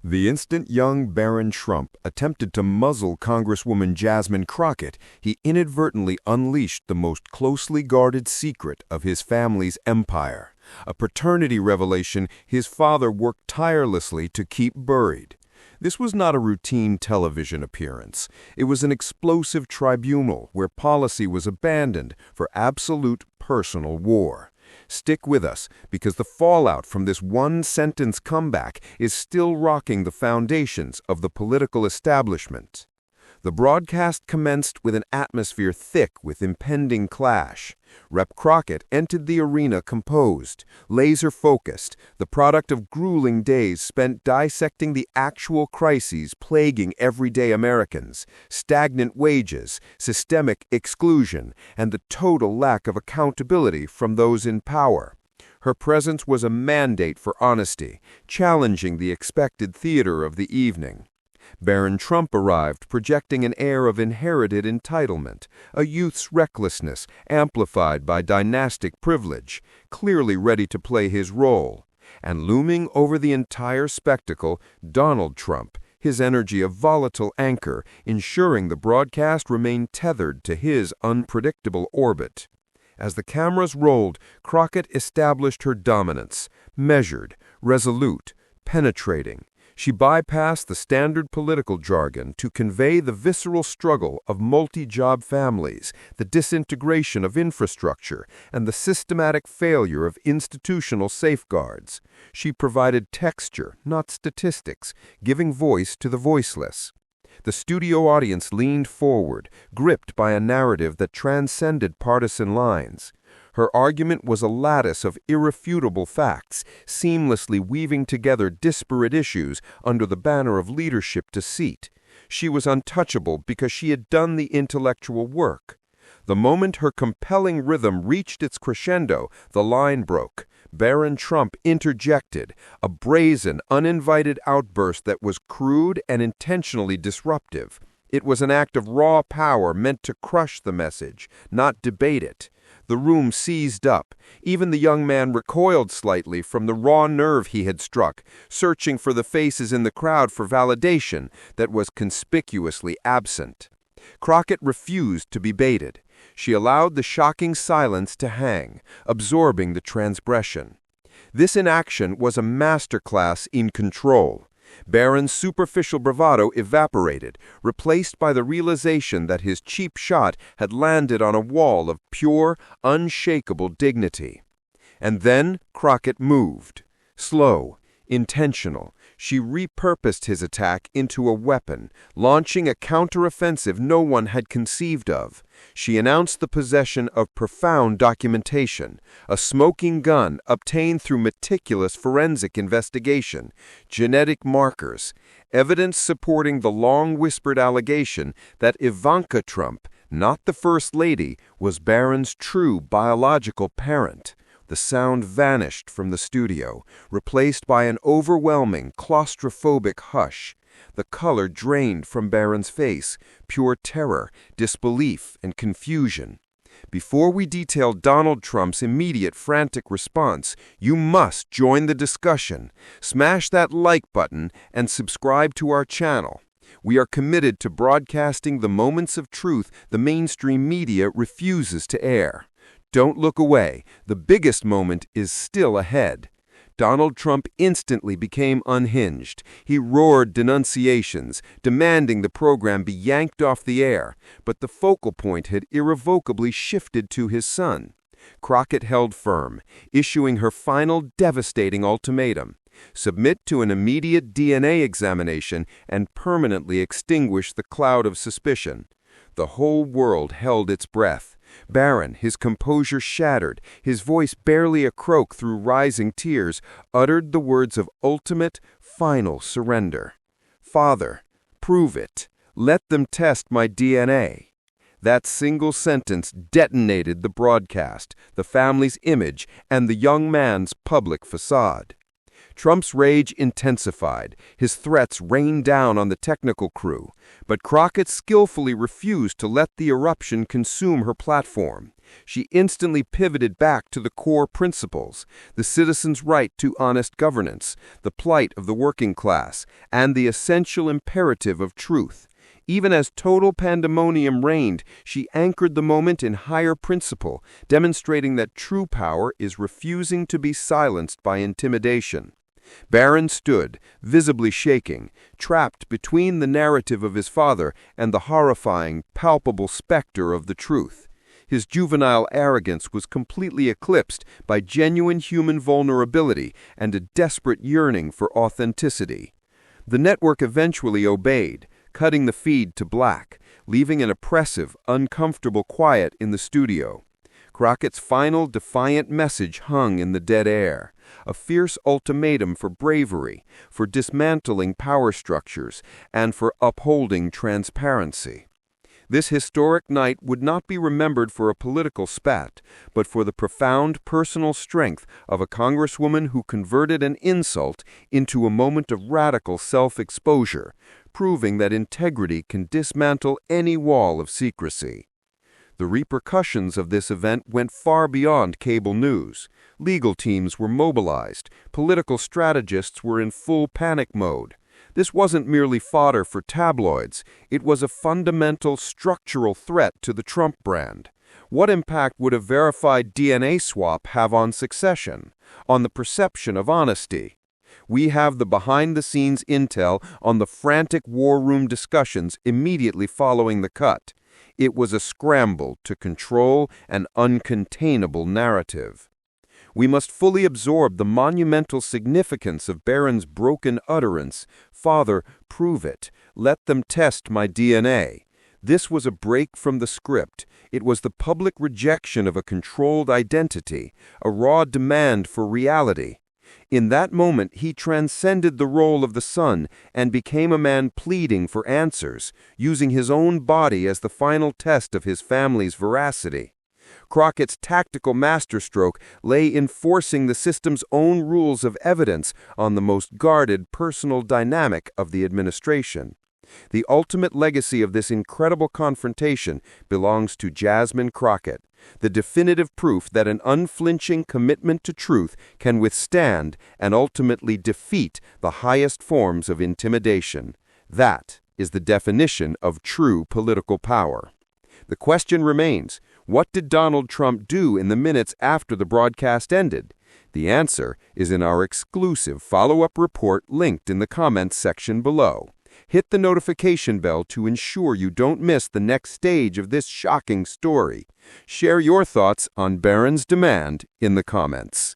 The instant young Barron Trump attempted to muzzle Congresswoman Jasmine Crockett, he inadvertently unleashed the most closely guarded secret of his family's empire, a paternity revelation his father worked tirelessly to keep buried. This was not a routine television appearance. It was an explosive tribunal where policy was abandoned for absolute personal war. Stick with us, because the fallout from this one-sentence comeback is still rocking the foundations of the political establishment. The broadcast commenced with an atmosphere thick with impending clash. Rep. Crockett entered the arena composed, laser-focused, the product of grueling days spent dissecting the actual crises plaguing everyday Americans: stagnant wages, systemic exclusion, and the total lack of accountability from those in power. Her presence was a mandate for honesty, challenging the expected theater of the evening. Barron Trump arrived projecting an air of inherited entitlement, a youth's recklessness amplified by dynastic privilege, clearly ready to play his role. And looming over the entire spectacle, Donald Trump, his energy a volatile anchor, ensuring the broadcast remained tethered to his unpredictable orbit. As the cameras rolled, Crockett established her dominance, measured, resolute, penetrating. She bypassed the standard political jargon to convey the visceral struggle of multi-job families, the disintegration of infrastructure, and the systematic failure of institutional safeguards. She provided texture, not statistics, giving voice to the voiceless. The studio audience leaned forward, gripped by a narrative that transcended partisan lines. Her argument was a lattice of irrefutable facts, seamlessly weaving together disparate issues under the banner of leadership to seat. She was untouchable because she had done the intellectual work. The moment her compelling rhythm reached its crescendo, the line broke. Barron Trump interjected, a brazen, uninvited outburst that was crude and intentionally disruptive. It was an act of raw power meant to crush the message, not debate it. The room seized up. Even the young man recoiled slightly from the raw nerve he had struck, searching for the faces in the crowd for validation that was conspicuously absent. Crockett refused to be baited. She allowed the shocking silence to hang, absorbing the transgression. This inaction was a masterclass in control. Barron's superficial bravado evaporated, replaced by the realization that his cheap shot had landed on a wall of pure, unshakable dignity. And then Crockett moved. Slow, intentional, she repurposed his attack into a weapon, launching a counteroffensive no one had conceived of. She announced the possession of profound documentation, a smoking gun obtained through meticulous forensic investigation, genetic markers, evidence supporting the long-whispered allegation that Ivanka Trump, not the First Lady, was Barron's true biological parent. The sound vanished from the studio, replaced by an overwhelming, claustrophobic hush. The color drained from Barron's face, pure terror, disbelief, and confusion. Before we detail Donald Trump's immediate frantic response, you must join the discussion. Smash that like button and subscribe to our channel. We are committed to broadcasting the moments of truth the mainstream media refuses to air. Don't look away. The biggest moment is still ahead. Donald Trump instantly became unhinged. He roared denunciations, demanding the program be yanked off the air, but the focal point had irrevocably shifted to his son. Crockett held firm, issuing her final devastating ultimatum: submit to an immediate DNA examination and permanently extinguish the cloud of suspicion. The whole world held its breath. Barron, his composure shattered, his voice barely a croak through rising tears, uttered the words of ultimate, final surrender. "Father, prove it. Let them test my DNA." That single sentence detonated the broadcast, the family's image, and the young man's public facade. Trump's rage intensified. His threats rained down on the technical crew. But Crockett skillfully refused to let the eruption consume her platform. She instantly pivoted back to the core principles: the citizen's right to honest governance, the plight of the working class, and the essential imperative of truth. Even as total pandemonium reigned, she anchored the moment in higher principle, demonstrating that true power is refusing to be silenced by intimidation. Barron stood, visibly shaking, trapped between the narrative of his father and the horrifying, palpable specter of the truth. His juvenile arrogance was completely eclipsed by genuine human vulnerability and a desperate yearning for authenticity. The network eventually obeyed, cutting the feed to black, leaving an oppressive, uncomfortable quiet in the studio. Crockett's final defiant message hung in the dead air, a fierce ultimatum for bravery, for dismantling power structures, and for upholding transparency. This historic night would not be remembered for a political spat, but for the profound personal strength of a Congresswoman who converted an insult into a moment of radical self-exposure, proving that integrity can dismantle any wall of secrecy. The repercussions of this event went far beyond cable news. Legal teams were mobilized. Political strategists were in full panic mode. This wasn't merely fodder for tabloids. It was a fundamental structural threat to the Trump brand. What impact would a verified DNA swap have on succession, on the perception of honesty? We have the behind-the-scenes intel on the frantic war room discussions immediately following the cut. It was a scramble to control an uncontainable narrative. We must fully absorb the monumental significance of Barron's broken utterance: "Father, prove it. Let them test my DNA." This was a break from the script. It was the public rejection of a controlled identity, a raw demand for reality. In that moment, he transcended the role of the son and became a man pleading for answers, using his own body as the final test of his family's veracity. Crockett's tactical masterstroke lay in forcing the system's own rules of evidence on the most guarded personal dynamic of the administration. The ultimate legacy of this incredible confrontation belongs to Jasmine Crockett, the definitive proof that an unflinching commitment to truth can withstand and ultimately defeat the highest forms of intimidation. That is the definition of true political power. The question remains: what did Donald Trump do in the minutes after the broadcast ended? The answer is in our exclusive follow-up report linked in the comments section below. Hit the notification bell to ensure you don't miss the next stage of this shocking story. Share your thoughts on Barron's demand in the comments.